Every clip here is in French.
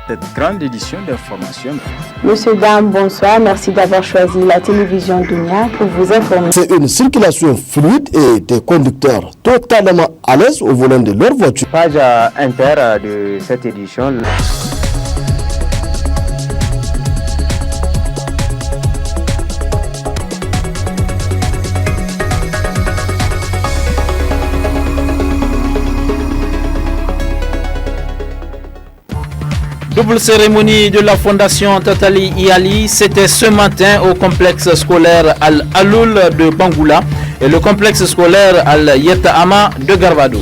cette grande édition d'information. Monsieur, dame, bonsoir. Merci d'avoir choisi la télévision Dunia pour vous informer. C'est une circulation fluide et des conducteurs totalement à l'aise au volant de leur voiture. Page inter de cette édition. Double cérémonie de la Fondation Tatali Iali, c'était ce matin au complexe scolaire Al-Aloul de Bangoula et le complexe scolaire Al-Yetahama de Garbado.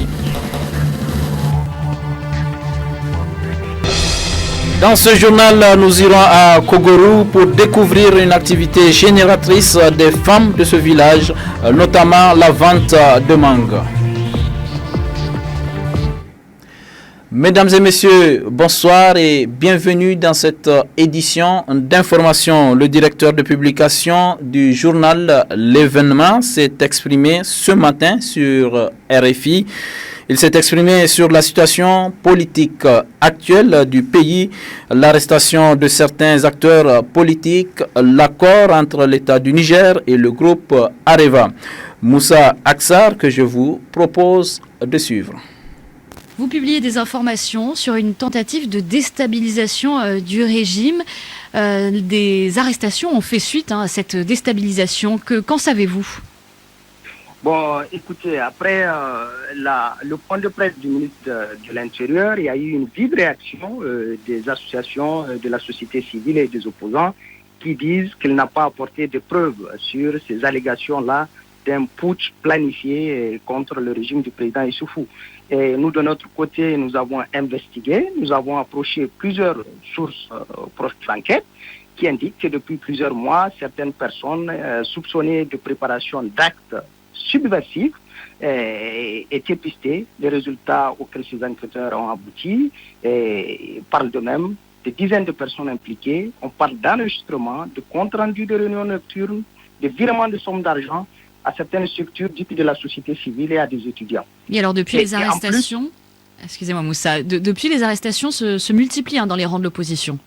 Dans ce journal, nous irons à Kogorou pour découvrir une activité génératrice des femmes de ce village, notamment la vente de mangue. Mesdames et messieurs, bonsoir et bienvenue dans cette édition d'information. Le directeur de publication du journal L'événement s'est exprimé ce matin sur RFI. Il s'est exprimé sur la situation politique actuelle du pays, l'arrestation de certains acteurs politiques, l'accord entre l'État du Niger et le groupe Areva. Moussa Aksar, que je vous propose de suivre. Vous publiez des informations sur une tentative de déstabilisation du régime. Des arrestations ont fait suite à cette déstabilisation. Qu'en savez-vous ? Bon, écoutez, après le point de presse du ministre de l'Intérieur, il y a eu une vive réaction des associations de la société civile et des opposants qui disent qu'il n'a pas apporté de preuves sur ces allégations-là d'un putsch planifié contre le régime du président Issoufou. Et nous, de notre côté, nous avons investigué, nous avons approché plusieurs sources proches de l'enquête qui indiquent que depuis plusieurs mois, certaines personnes soupçonnées de préparation d'actes subversifs étaient pistées. Les résultats auxquels ces enquêteurs ont abouti parlent d'eux-mêmes, des dizaines de personnes impliquées. On parle d'enregistrement, de comptes rendus de réunions nocturnes, de virements de sommes d'argent à certaines structures dites de la société civile et à des étudiants. Et alors depuis les arrestations, excusez-moi Moussa, depuis les arrestations se multiplient dans les rangs de l'opposition.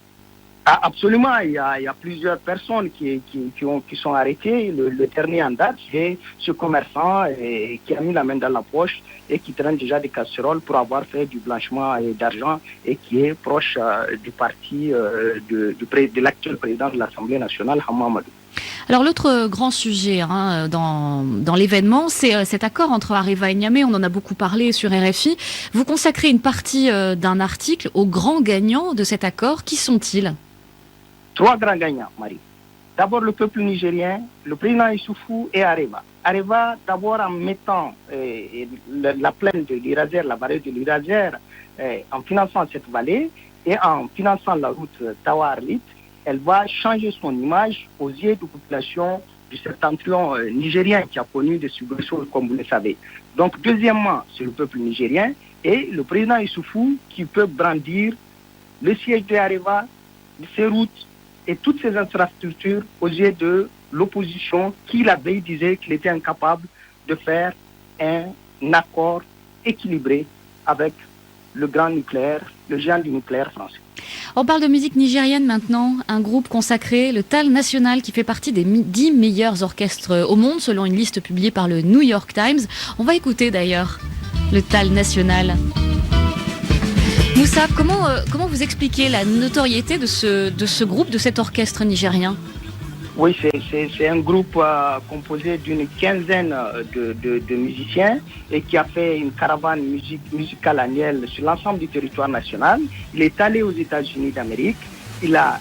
Ah, absolument, il y a plusieurs personnes qui sont arrêtées. Le dernier en date, c'est ce commerçant qui a mis la main dans la poche et qui traîne déjà des casseroles pour avoir fait du blanchiment d'argent et qui est proche du parti de l'actuel président de l'Assemblée nationale, Hamamadou. Alors l'autre grand sujet dans l'événement, c'est cet accord entre Areva et Niamey. On en a beaucoup parlé sur RFI. Vous consacrez une partie d'un article aux grands gagnants de cet accord. Qui sont-ils ? 3 grands gagnants, Marie. D'abord le peuple nigérien, le président Issoufou et Areva. Areva, d'abord en mettant la plaine de l'Iraser, la vallée de l'Iraser, en finançant cette vallée et en finançant la route Tawa-Arlit, elle va changer son image aux yeux de la population du septentrion nigérien qui a connu des soubresauts, comme vous le savez. Donc, deuxièmement, c'est le peuple nigérien et le président Issoufou qui peut brandir le siège de Areva, ses routes et toutes ces infrastructures aux yeux de l'opposition qui, la veille, disait qu'il était incapable de faire un accord équilibré avec le grand nucléaire, le géant du nucléaire français. On parle de musique nigérienne maintenant, un groupe consacré, le Tal National, qui fait partie des 10 meilleurs orchestres au monde, selon une liste publiée par le New York Times. On va écouter d'ailleurs le Tal National. Moussa, comment vous expliquez la notoriété de ce groupe, de cet orchestre nigérien ? Oui, c'est un groupe composé d'une quinzaine de musiciens et qui a fait une caravane musicale annuelle sur l'ensemble du territoire national. Il est allé aux États-Unis d'Amérique, il a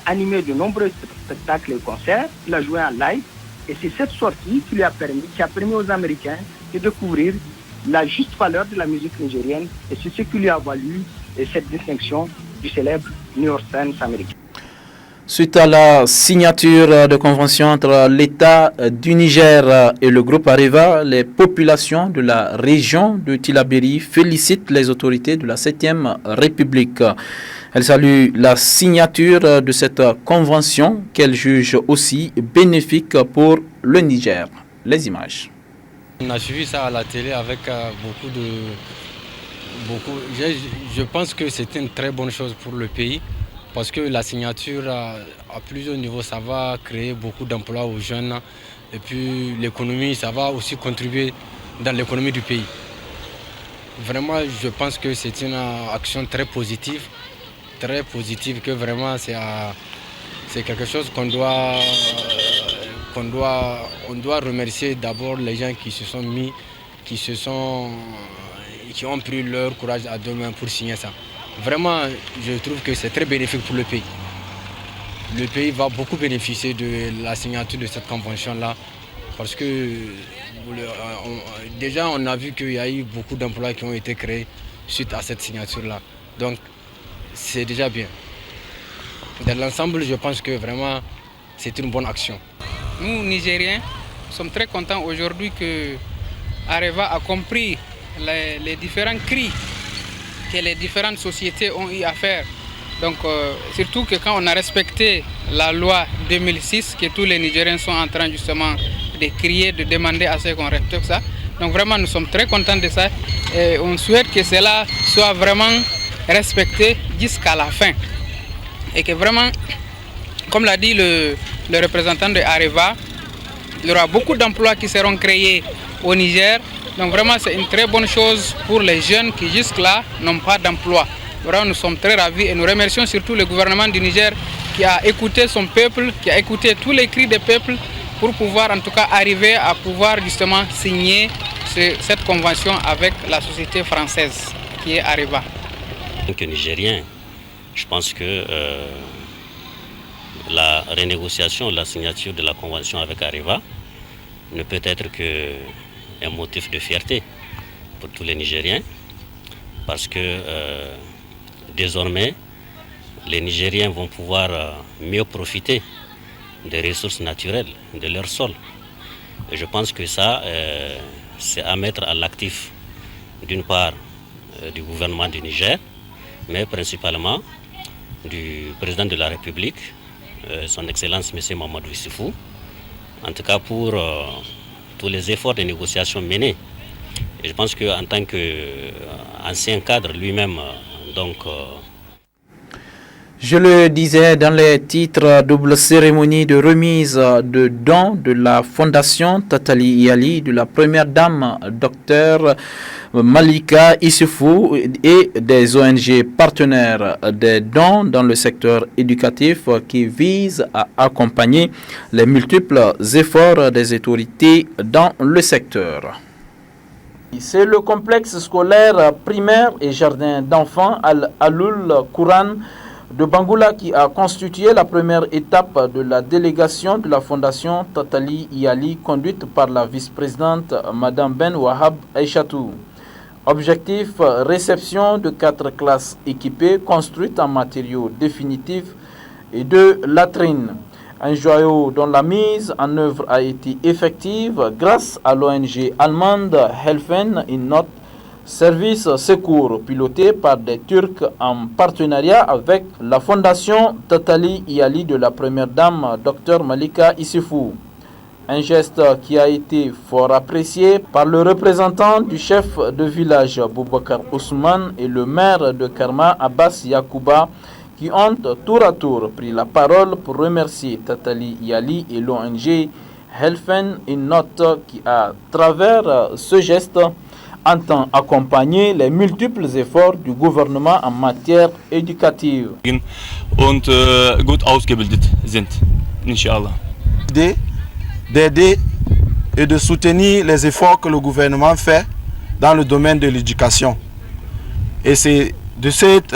animé de nombreux spectacles et concerts, il a joué en live et c'est cette sortie qui a permis aux Américains de découvrir la juste valeur de la musique nigérienne et c'est ce qui lui a valu cette distinction du célèbre New York Times américain. Suite à la signature de convention entre l'État du Niger et le groupe Areva, les populations de la région de Tillabéri félicitent les autorités de la 7e République. Elles saluent la signature de cette convention qu'elles jugent aussi bénéfique pour le Niger. Les images. On a suivi ça à la télé avec beaucoup beaucoup. Je pense que c'est une très bonne chose pour le pays parce que la signature à plusieurs niveaux, ça va créer beaucoup d'emplois aux jeunes et puis l'économie, ça va aussi contribuer dans l'économie du pays. Vraiment, je pense que c'est une action très positive que vraiment c'est quelque chose on doit remercier d'abord les gens qui ont pris leur courage à deux mains pour signer ça. Vraiment, je trouve que c'est très bénéfique pour le pays. Le pays va beaucoup bénéficier de la signature de cette convention-là parce que déjà on a vu qu'il y a eu beaucoup d'emplois qui ont été créés suite à cette signature-là. Donc c'est déjà bien. Dans l'ensemble, je pense que vraiment c'est une bonne action. Nous, Nigériens, sommes très contents aujourd'hui que Areva a compris les différents cris que les différentes sociétés ont eu à faire. Donc, surtout que quand on a respecté la loi 2006, que tous les Nigériens sont en train justement de crier, de demander à ce qu'on respecte ça. Donc vraiment, nous sommes très contents de ça et on souhaite que cela soit vraiment respecté jusqu'à la fin. Et que vraiment, comme l'a dit le représentant de Areva, il y aura beaucoup d'emplois qui seront créés au Niger. Donc vraiment, c'est une très bonne chose pour les jeunes qui jusque-là n'ont pas d'emploi. Vraiment, nous sommes très ravis et nous remercions surtout le gouvernement du Niger qui a écouté son peuple, qui a écouté tous les cris des peuples pour pouvoir en tout cas arriver à pouvoir justement signer cette convention avec la société française qui est Areva. En tant que Nigérien, je pense que la renégociation, la signature de la convention avec Areva ne peut être qu'un motif de fierté pour tous les Nigériens parce que désormais, les Nigériens vont pouvoir mieux profiter des ressources naturelles de leur sol. Et je pense que ça, c'est à mettre à l'actif d'une part du gouvernement du Niger, mais principalement du président de la République, son Excellence M. Mamadou Issoufou, en tout cas pour tous les efforts de négociation menés. Et je pense qu'en tant qu'ancien cadre lui-même, je le disais dans les titres, double cérémonie de remise de dons de la Fondation Tatali Iyali, de la première dame, Dr Malika Issoufou et des ONG partenaires des dons dans le secteur éducatif qui visent à accompagner les multiples efforts des autorités dans le secteur. C'est le complexe scolaire primaire et jardin d'enfants Al-Aloul Quran de Bangoula qui a constitué la première étape de la délégation de la Fondation Tatali Iyali conduite par la vice-présidente Madame Ben Wahab Aïchatou. Objectif, réception de 4 classes équipées construites en matériaux définitifs et de latrines. Un joyau dont la mise en œuvre a été effective grâce à l'ONG allemande Helfen in Not, service secours piloté par des Turcs en partenariat avec la Fondation Tatali Iyali de la première dame Dr Malika Issoufou. Un geste qui a été fort apprécié par le représentant du chef de village Boubacar Ousmane et le maire de Karma Abbas Yakouba qui ont tour à tour pris la parole pour remercier Tatali Iyali et l'ONG Helfen in Not qui, à travers ce geste, entend accompagner les multiples efforts du gouvernement en matière éducative. Und gut ausgebildet sind, Inch'Allah. D'aider et de soutenir les efforts que le gouvernement fait dans le domaine de l'éducation. Et c'est de cette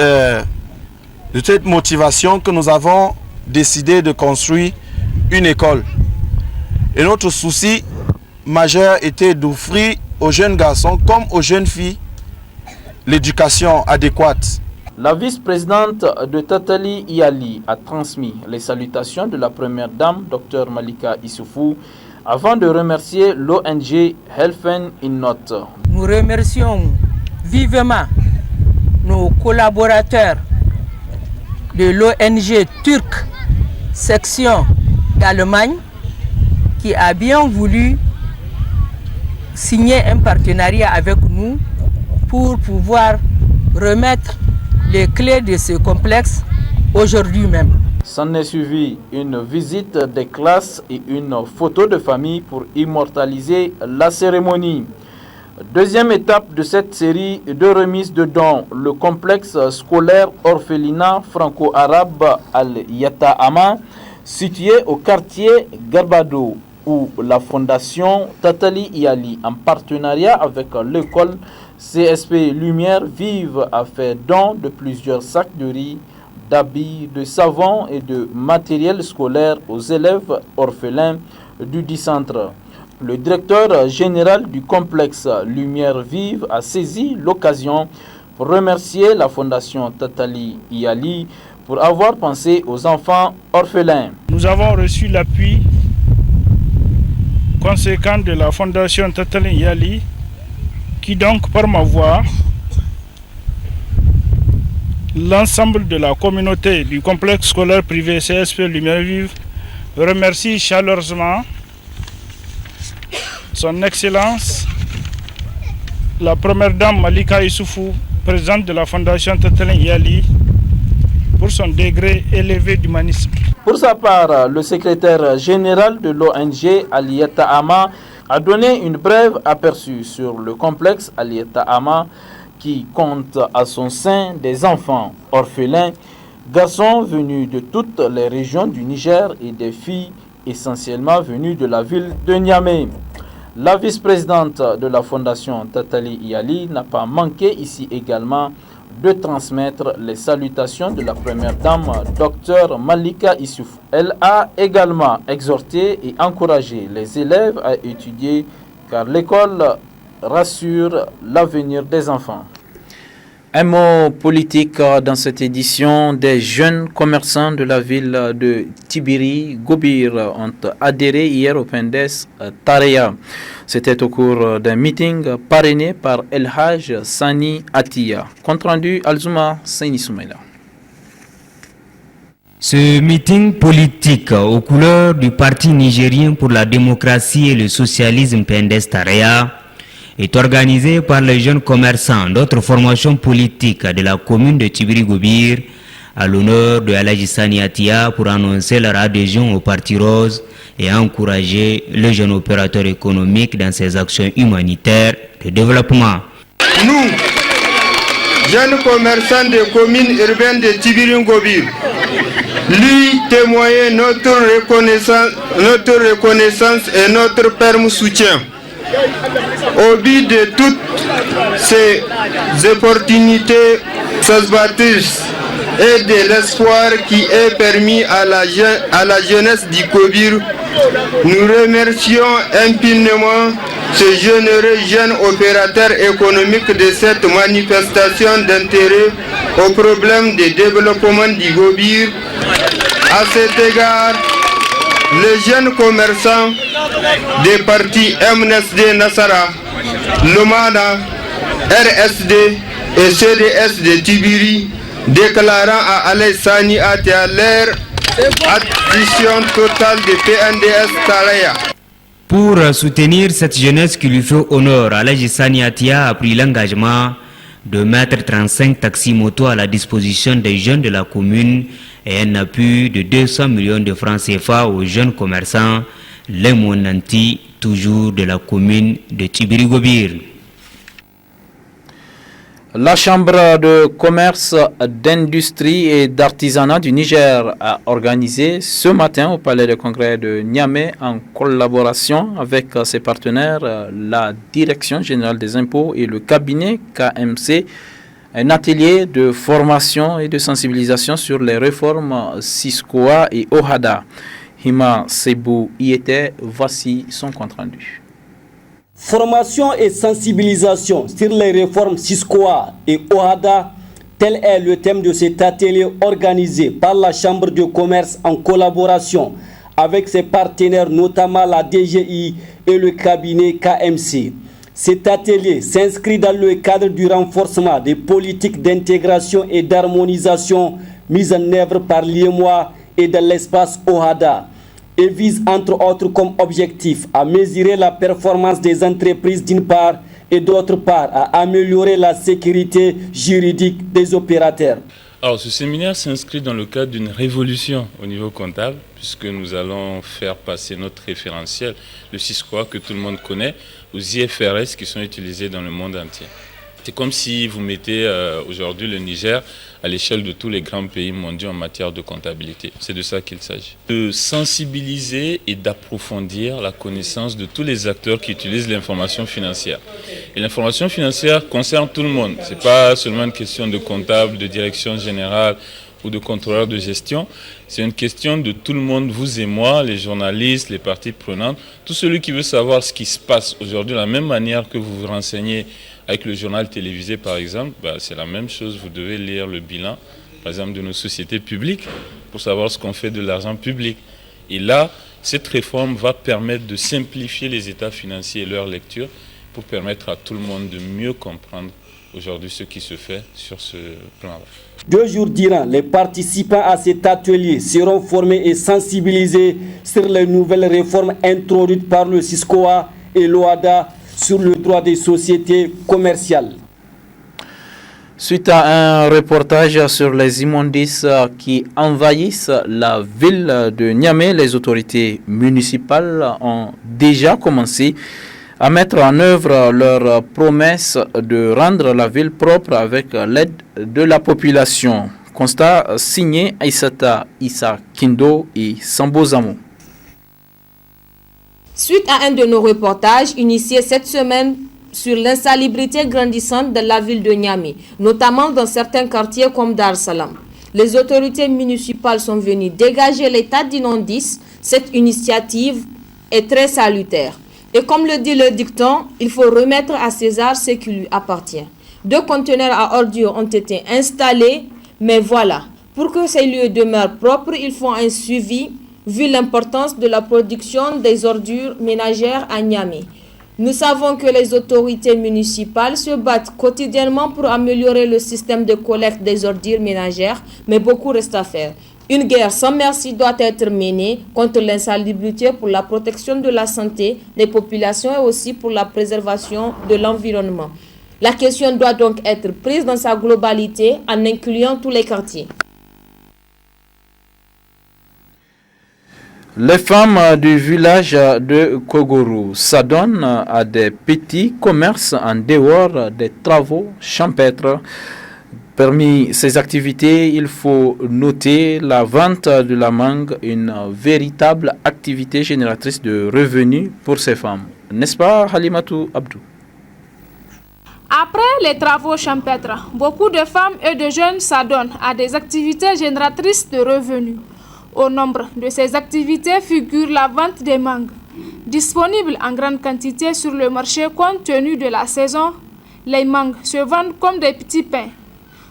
motivation que nous avons décidé de construire une école. Et notre souci majeur était d'offrir aux jeunes garçons comme aux jeunes filles l'éducation adéquate. La vice-présidente de Tatali Iyali a transmis les salutations de la première dame, Dr Malika Issoufou, avant de remercier l'ONG Helfen in Not. Nous remercions vivement nos collaborateurs de l'ONG turque section d'Allemagne qui a bien voulu signer un partenariat avec nous pour pouvoir remettre les clés de ce complexe aujourd'hui même. S'en est suivi une visite des classes et une photo de famille pour immortaliser la cérémonie. Deuxième étape de cette série de remises de dons, le complexe scolaire orphelinat franco-arabe Al-Yata'ama, situé au quartier Garbado, où la fondation Tatali Iyali, en partenariat avec l'école CSP Lumière Vive, a fait don de plusieurs sacs de riz, d'habits, de savon et de matériel scolaire aux élèves orphelins du Dicentre. Le directeur général du complexe Lumière Vive a saisi l'occasion pour remercier la fondation Tatali Iyali pour avoir pensé aux enfants orphelins. Nous avons reçu l'appui conséquent de la fondation Tatali Iyali qui donc par ma voix, l'ensemble de la communauté du complexe scolaire privé CSP Lumière Vive remercie chaleureusement Son Excellence, la première dame Malika Issoufou, présidente de la fondation Tatali Iyali, pour son degré élevé d'humanisme. Pour sa part, le secrétaire général de l'ONG Al-Yata'ama a donné une brève aperçu sur le complexe Al-Yata'ama qui compte à son sein des enfants orphelins, garçons venus de toutes les régions du Niger et des filles essentiellement venues de la ville de Niamey. La vice-présidente de la fondation Tatali Iyali n'a pas manqué ici également de transmettre les salutations de la première dame, Dr Malika Issoufou. Elle a également exhorté et encouragé les élèves à étudier car l'école rassure l'avenir des enfants. Un mot politique dans cette édition. Des jeunes commerçants de la ville de Tibiri, Gobir, ont adhéré hier au Pendes Tareya. C'était au cours d'un meeting parrainé par El Haj Sani Atiya. Compte rendu Alzuma Saini Soumaila. Ce meeting politique aux couleurs du Parti nigérien pour la démocratie et le socialisme Pendes Tareya est organisé par les jeunes commerçants d'autres formations politiques de la commune de Tibiri-Gobir à l'honneur de Alhaji Sani Atiya pour annoncer leur adhésion au Parti Rose et encourager le jeune opérateur économique dans ses actions humanitaires de développement. Nous, jeunes commerçants des communes urbaines de Tibiri-Gobir, lui témoigner notre reconnaissance et notre ferme soutien. Au but de toutes ces opportunités salvatrices et de l'espoir qui est permis à la jeunesse du Gobir, nous remercions infiniment ce généreux jeune opérateur économique de cette manifestation d'intérêt au problème de développement du Gobir. À cet égard, les jeunes commerçants des partis MNSD Nassara, Lomana, RSD et CDS de Tibiri déclarant à Alhaji Sani Atiya leur adhésion totale de PNDS Tareya. Pour soutenir cette jeunesse qui lui fait honneur, Alhaji Sani Atiya a pris l'engagement de mettre 35 taxis-motos à la disposition des jeunes de la commune et un appui de 200 millions de francs CFA aux jeunes commerçants, les Monanti, toujours de la commune de Tibiri-Gobir. La Chambre de commerce, d'industrie et d'artisanat du Niger a organisé ce matin au Palais de congrès de Niamey, en collaboration avec ses partenaires, la Direction générale des impôts et le cabinet KMC, un atelier de formation et de sensibilisation sur les réformes SISCOA et OHADA. Hima Sebou y était, voici son compte rendu. Formation et sensibilisation sur les réformes SISCOA et OHADA, tel est le thème de cet atelier organisé par la Chambre de commerce en collaboration avec ses partenaires, notamment la DGI et le cabinet KMC. Cet atelier s'inscrit dans le cadre du renforcement des politiques d'intégration et d'harmonisation mises en œuvre par l'IEMOA et de l'espace OHADA et vise entre autres comme objectif à mesurer la performance des entreprises d'une part et d'autre part à améliorer la sécurité juridique des opérateurs. Alors, ce séminaire s'inscrit dans le cadre d'une révolution au niveau comptable, puisque nous allons faire passer notre référentiel, le SISCOA que tout le monde connaît, aux IFRS qui sont utilisés dans le monde entier. C'est comme si vous mettez aujourd'hui le Niger à l'échelle de tous les grands pays mondiaux en matière de comptabilité. C'est de ça qu'il s'agit. De sensibiliser et d'approfondir la connaissance de tous les acteurs qui utilisent l'information financière. Et l'information financière concerne tout le monde. Ce n'est pas seulement une question de comptable, de direction générale ou de contrôleur de gestion. C'est une question de tout le monde, vous et moi, les journalistes, les parties prenantes, tout celui qui veut savoir ce qui se passe aujourd'hui, de la même manière que vous vous renseignez avec le journal télévisé par exemple, c'est la même chose, vous devez lire le bilan par exemple de nos sociétés publiques pour savoir ce qu'on fait de l'argent public. Et là, cette réforme va permettre de simplifier les états financiers et leur lecture pour permettre à tout le monde de mieux comprendre aujourd'hui ce qui se fait sur ce plan-là. 2 jours durant, les participants à cet atelier seront formés et sensibilisés sur les nouvelles réformes introduites par le SISCOA et l'OHADA sur le droit des sociétés commerciales. Suite à un reportage sur les immondices qui envahissent la ville de Niamey, les autorités municipales ont déjà commencé à mettre en œuvre leur promesse de rendre la ville propre avec l'aide de la population. Constat signé Aïssata Issa Kindo et Sambo Zamou. Suite à un de nos reportages initiés cette semaine sur l'insalubrité grandissante de la ville de Niamey, notamment dans certains quartiers comme Dar Salam, les autorités municipales sont venues dégager l'état d'inondice. Cette initiative est très salutaire. Et comme le dit le dicton, il faut remettre à César ce qui lui appartient. 2 conteneurs à ordures ont été installés, mais voilà, pour que ces lieux demeurent propres, il faut un suivi, vu l'importance de la production des ordures ménagères à Niamey. Nous savons que les autorités municipales se battent quotidiennement pour améliorer le système de collecte des ordures ménagères, mais beaucoup reste à faire. Une guerre sans merci doit être menée contre l'insalubrité pour la protection de la santé des populations et aussi pour la préservation de l'environnement. La question doit donc être prise dans sa globalité en incluant tous les quartiers. Les femmes du village de Kogoro s'adonnent à des petits commerces en dehors des travaux champêtres. Parmi ces activités, il faut noter la vente de la mangue, une véritable activité génératrice de revenus pour ces femmes. N'est-ce pas, Halimatou Abdou? Après les travaux champêtres, beaucoup de femmes et de jeunes s'adonnent à des activités génératrices de revenus. Au nombre de ces activités figure la vente des mangues. Disponibles en grande quantité sur le marché compte tenu de la saison, les mangues se vendent comme des petits pains.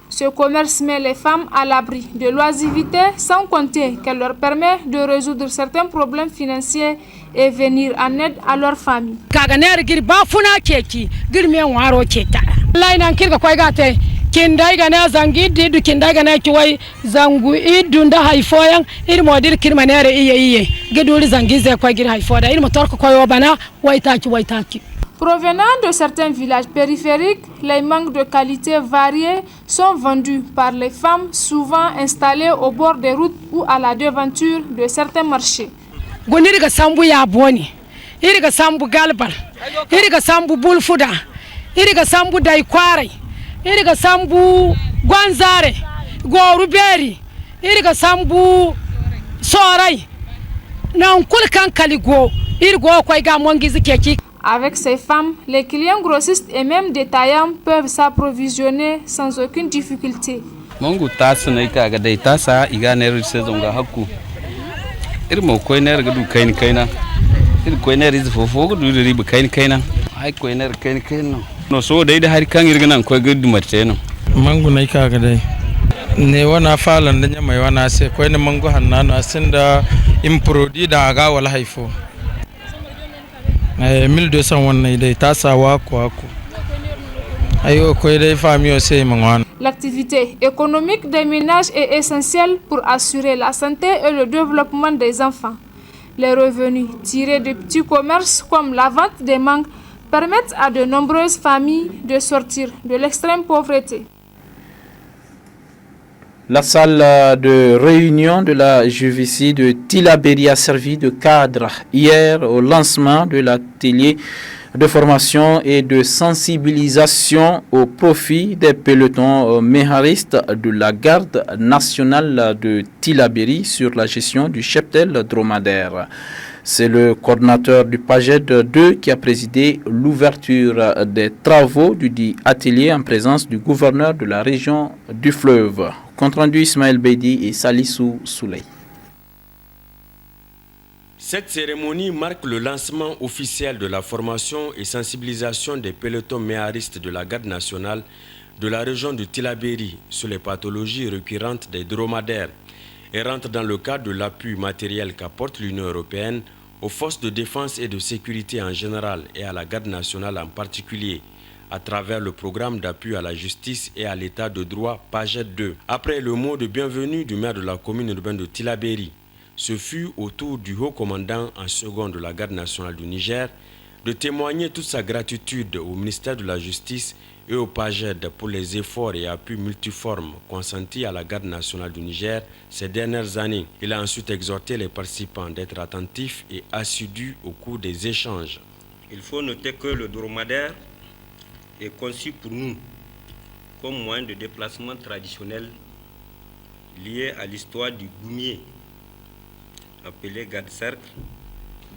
Ce commerce met les femmes à l'abri de l'oisiveté sans compter qu'elle leur permet de résoudre certains problèmes financiers et venir en aide à leur famille. Kindai gana zangi didu kindai gana kiwai zangu idunda haifoyan irmo dir kirmanere iye geduli zangi ze kwa gir haifoda irmo torko koyo bana waitaki. Provenant de certains villages périphériques, les mangues de qualité variées sont vendus par les femmes souvent installées au bord des routes ou à la devanture de certains marchés. Goniriga sambu ya boni, iriga sambu galbal, iriga sambu bulfuda, iriga sambu daikware. Iriga sambu gwanzare, goruberi, iriga sambu sorai, na unkul kankaligo, irigo kwa iga mwangizi keki. Avec ces femmes, les clients grossistes et même détaillants peuvent s'approvisionner sans aucune difficulté. Mongu tasa na ika ga dai tasa iga ne saison ga hakku. Irmo ko ne ga du kaina. Ir ko ne riz fofo ga du riba kaina. Ai ko ne kaina. No so dai da har kan irga nan ko gudu mace no mangu nai ka ga dai ne wana falan da mai wana sai ko ne mangu hannano asinda improdi da ga wala haifo 1200 wannan dai ta sawa ko ayo ko dai famiyo sai mangwana. L'activité économique des ménages est essentielle pour assurer la santé et le développement des enfants. Les revenus tirés de petits commerces comme la vente des mangues permettent à de nombreuses familles de sortir de l'extrême pauvreté. La salle de réunion de la JVC de Tillabéri a servi de cadre hier au lancement de l'atelier de formation et de sensibilisation au profit des pelotons méharistes de la garde nationale de Tillabéri sur la gestion du cheptel dromadaire. C'est le coordinateur du PAGED 2 qui a présidé l'ouverture des travaux du dit atelier en présence du gouverneur de la région du Fleuve. Compte rendu Ismaël Beidi et Salissou Souley. Cette cérémonie marque le lancement officiel de la formation et sensibilisation des pelotons méharistes de la garde nationale de la région de Tillabéri sur les pathologies récurrentes des dromadaires et rentre dans le cadre de l'appui matériel qu'apporte l'Union européenne aux forces de défense et de sécurité en général et à la garde nationale en particulier, à travers le programme d'appui à la justice et à l'état de droit PAGED 2. Après le mot de bienvenue du maire de la commune urbaine de Tillabéri, ce fut au tour du haut commandant en second de la garde nationale du Niger de témoigner toute sa gratitude au ministère de la Justice et au PAGED pour les efforts et appuis multiformes consentis à la garde nationale du Niger ces dernières années. Il a ensuite exhorté les participants d'être attentifs et assidus au cours des échanges. Il faut noter que le dromadaire est conçu pour nous comme moyen de déplacement traditionnel lié à l'histoire du goumier, appelé garde-cercle,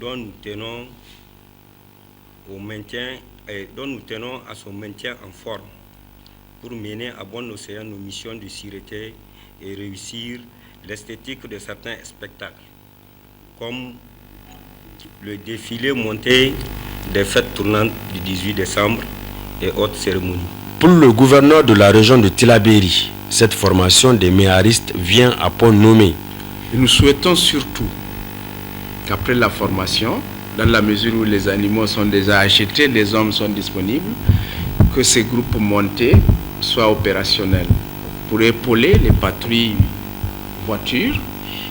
dont nous tenons à son maintien en forme pour mener à bon océan nos missions de sûreté et réussir l'esthétique de certains spectacles, comme le défilé monté des fêtes tournantes du 18 décembre et autres cérémonies. Pour le gouverneur de la région de Tillabéri, cette formation des méharistes vient à point nommé. Et nous souhaitons surtout qu'après la formation, dans la mesure où les animaux sont déjà achetés, les hommes sont disponibles, que ces groupes montés soient opérationnels pour épauler les patrouilles voitures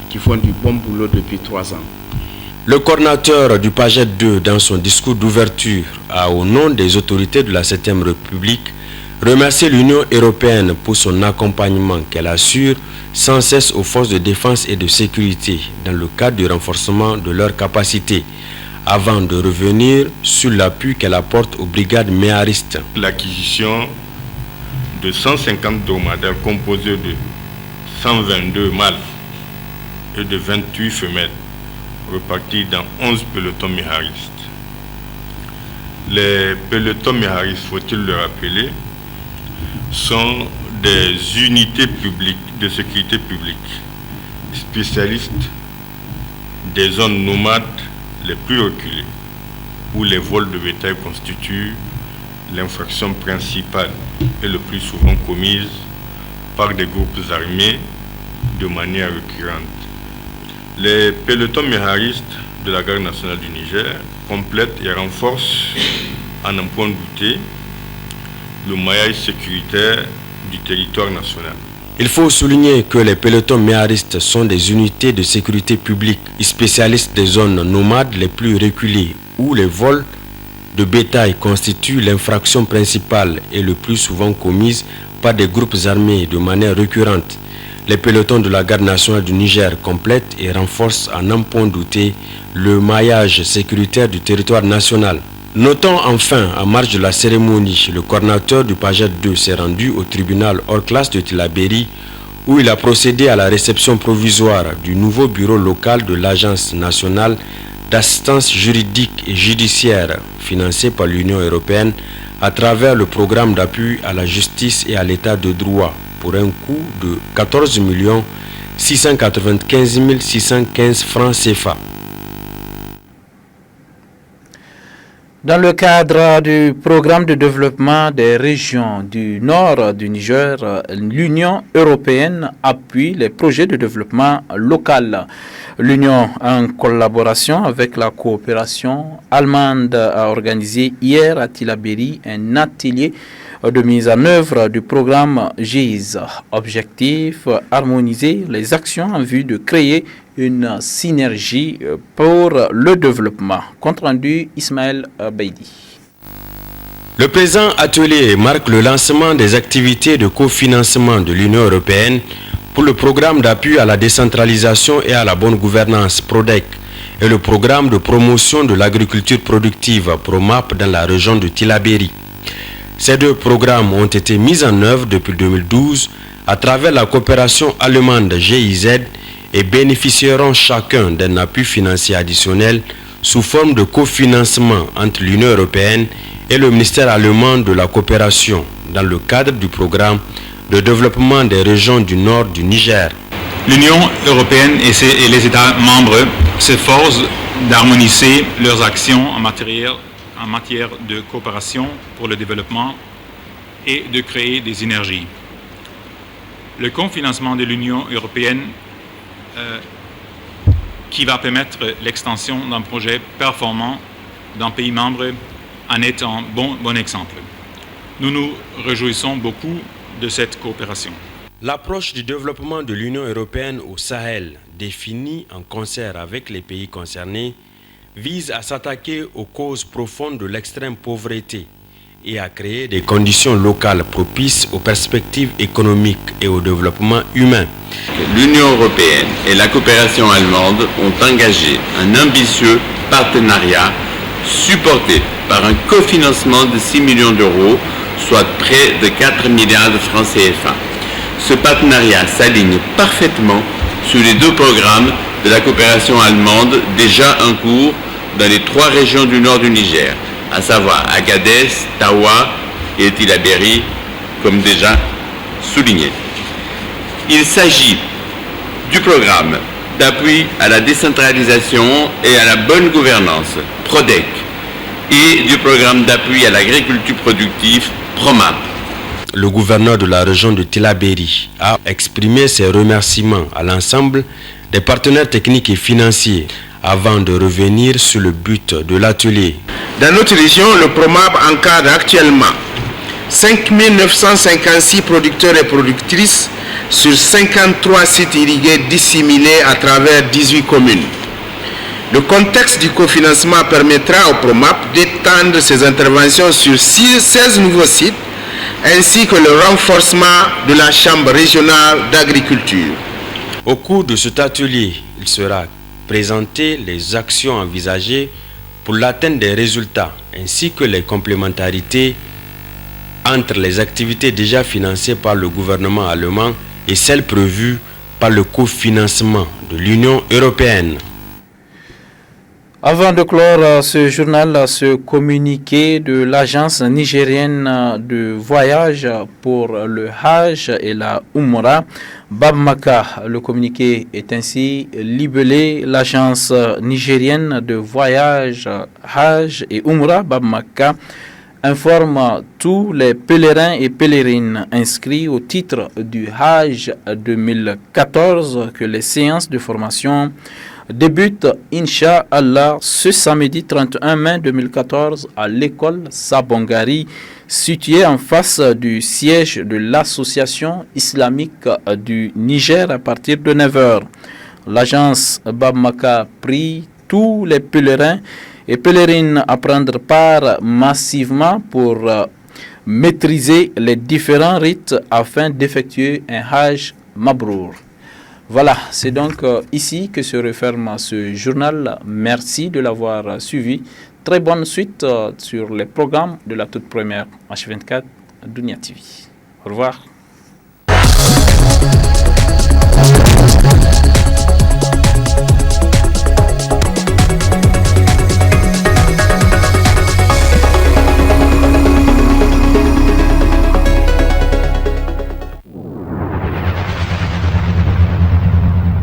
qui font du bon boulot depuis 3 ans. Le coordinateur du PAGED 2, dans son discours d'ouverture, a, au nom des autorités de la 7e République, remercié l'Union européenne pour son accompagnement qu'elle assure sans cesse aux forces de défense et de sécurité dans le cadre du renforcement de leurs capacités, avant de revenir sur l'appui qu'elle apporte aux brigades méharistes. L'acquisition de 150 dromadaires composés de 122 mâles et de 28 femelles repartis dans 11 pelotons méharistes. Les pelotons méharistes, faut-il le rappeler, sont des unités publiques de sécurité publique, spécialistes des zones nomades les plus reculées, où les vols de bétail constituent l'infraction principale et le plus souvent commise par des groupes armés de manière récurrente. Les pelotons méharistes de la garde nationale du Niger complètent et renforcent, à n'en point douter, le maillage sécuritaire du territoire national. Il faut souligner que les pelotons méharistes sont des unités de sécurité publique spécialistes des zones nomades les plus reculées, où les vols de bétail constituent l'infraction principale et le plus souvent commise par des groupes armés de manière récurrente. Les pelotons de la garde nationale du Niger complètent et renforcent à n'en point douter le maillage sécuritaire du territoire national. Notons enfin, en marge de la cérémonie, le coordinateur du PAGED 2 s'est rendu au tribunal hors classe de Tillabéri où il a procédé à la réception provisoire du nouveau bureau local de l'Agence nationale d'assistance juridique et judiciaire financé par l'Union européenne à travers le programme d'appui à la justice et à l'état de droit pour un coût de 14 695 615 francs CFA. Dans le cadre du programme de développement des régions du nord du Niger, l'Union européenne appuie les projets de développement local. L'Union, en collaboration avec la coopération allemande, a organisé hier à Tillabéri un atelier de mise en œuvre du programme GIZ. Objectif, harmoniser les actions en vue de créer une synergie pour le développement. Compte rendu Ismaël Beidi. Le présent atelier marque le lancement des activités de cofinancement de l'Union européenne pour le programme d'appui à la décentralisation et à la bonne gouvernance PRODEC et le programme de promotion de l'agriculture productive PROMAP dans la région de Tillabéri. Ces deux programmes ont été mis en œuvre depuis 2012 à travers la coopération allemande GIZ et bénéficieront chacun d'un appui financier additionnel sous forme de cofinancement entre l'Union européenne et le ministère allemand de la coopération dans le cadre du programme de développement des régions du nord du Niger. L'Union européenne et les États membres s'efforcent d'harmoniser leurs actions en matière de coopération pour le développement et de créer des synergies. Le cofinancement de l'Union européenne qui va permettre l'extension d'un projet performant d'un pays membre en est un bon exemple. Nous nous réjouissons beaucoup de cette coopération. L'approche du développement de l'Union européenne au Sahel, définie en concert avec les pays concernés, vise à s'attaquer aux causes profondes de l'extrême pauvreté et à créer des conditions locales propices aux perspectives économiques et au développement humain. L'Union européenne et la coopération allemande ont engagé un ambitieux partenariat supporté par un cofinancement de 6 millions d'euros, soit près de 4 milliards de francs CFA. Ce partenariat s'aligne parfaitement sur les deux programmes de la coopération allemande déjà en cours dans les 3 régions du nord du Niger, à savoir Agadez, Tawa et Tillabéri, comme déjà souligné. Il s'agit du programme d'appui à la décentralisation et à la bonne gouvernance, PRODEC, et du programme d'appui à l'agriculture productive, PROMAP. Le gouverneur de la région de Tillabéri a exprimé ses remerciements à l'ensemble des partenaires techniques et financiers avant de revenir sur le but de l'atelier. Dans notre région, le PROMAP encadre actuellement 5 956 producteurs et productrices sur 53 sites irrigués disséminés à travers 18 communes. Le contexte du cofinancement permettra au PROMAP d'étendre ses interventions sur 16 nouveaux sites ainsi que le renforcement de la Chambre régionale d'agriculture. Au cours de cet atelier, il sera présenté les actions envisagées pour l'atteinte des résultats ainsi que les complémentarités entre les activités déjà financées par le gouvernement allemand et celles prévues par le cofinancement de l'Union européenne. Avant de clore ce journal, ce communiqué de l'agence nigérienne de voyage pour le Hajj et la Umrah, Babmaka. Le communiqué est ainsi libellé. L'agence nigérienne de voyage Hajj et Umrah, Babmaka, informe tous les pèlerins et pèlerines inscrits au titre du Hajj 2014 que les séances de formation débute, Inch'Allah, ce samedi 31 mai 2014 à l'école Sabongari, située en face du siège de l'Association islamique du Niger à partir de 9h. L'agence Babmaka prie tous les pèlerins et pèlerines à prendre part massivement pour maîtriser les différents rites afin d'effectuer un Hajj Mabrour. Voilà, c'est donc ici que se referme ce journal. Merci de l'avoir suivi. Très bonne suite sur les programmes de la toute première H24 Dunia TV. Au revoir.